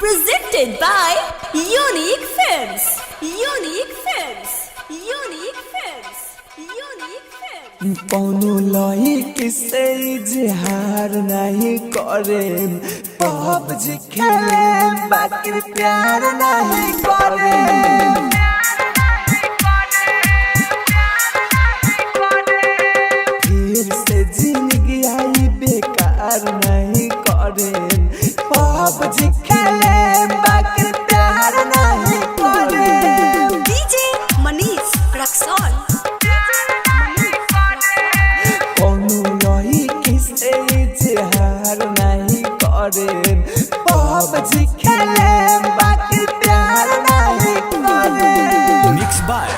Presented by Unique Films. Unique Films. Unique Films. Unique Films. कौनो लड़की से इजहार नहीं करे, पबजी खेले बाकी प्यार नहीं करे। फिर से जिंदगी आई बेकार नहीं करे, पबजी खेले बाकी प्यार नहीं करे। DJ Manish Raksol. पबजी खेले बाकी प्यार नहीं करे। Mix by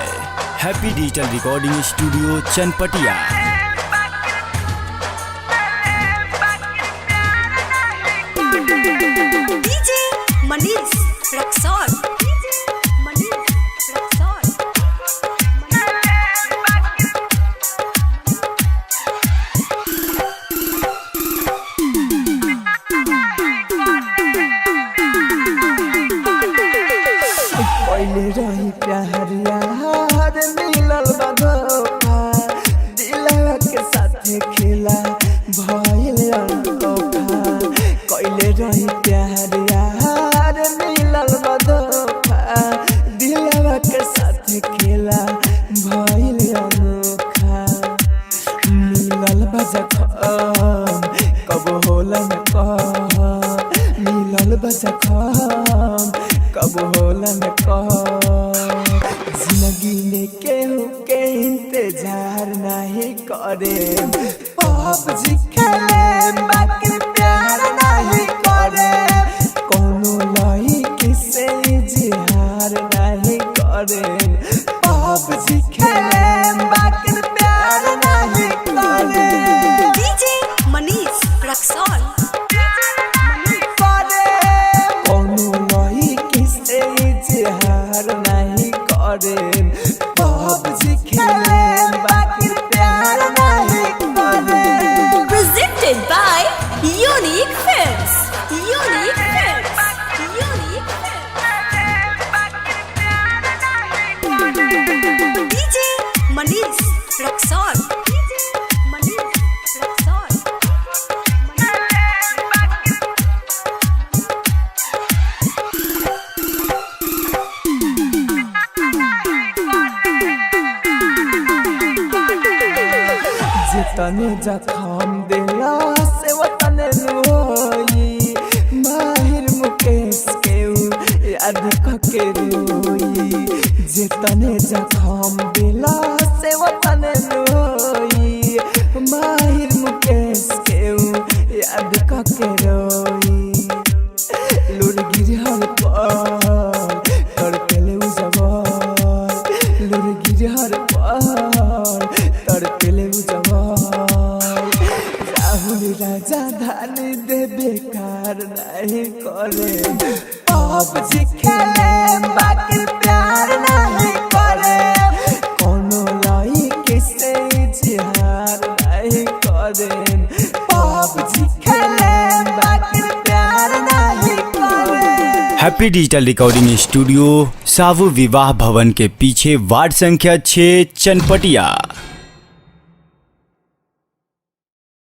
happy digital recording studio Chanpatia. DJ Manish Raksol. Manish Raksol. पहले रही प्यार यार मिलल बा धोखा, दिलवा के साथे खेला भइल धोखा। पहले रही प्यार यार मिलल बा धोखा, दिलवा के साथे खेला भइल अनोखा। मिलल बा जखम कब होला न कह, मिलल बा जखम कब होला न कह। जिंदगी में केहू के इंतजार नहीं करे, पबजी खेले बाकी प्यार नहीं करे। कोनो लड़की से इजहार नहीं करे, पबजी खेले बाकी प्यार नहीं करे। DJ Manish Raksol. पबजी खेले बाकी प्यार नहीं करे। Presented by Unique Films. Unique Films. Unique Films. DJ Manish Raksol. Manish Raksol. जितने जखम दिला से वतने रोई, माहिर मुकेश के याद के रोई। जितने जखम दिला से वतने रोई, माहिर मुकेश के याद के रोई। लुरगिर हर पर तड़पेले उजवार, लुरगिर हर पर तड़पेले उजवार। राहुल राजा धान दे बेकार नहीं करे, पबजी खेले बाकी प्यार नहीं करे। कोनो लड़की से इजहार नहीं करे, पबजी खेले बाकी प्यार नहीं करे। हैप्पी डिजिटल रिकॉर्डिंग स्टूडियो सावु विवाह भवन के पीछे वार्ड संख्या 6 चनपटिया।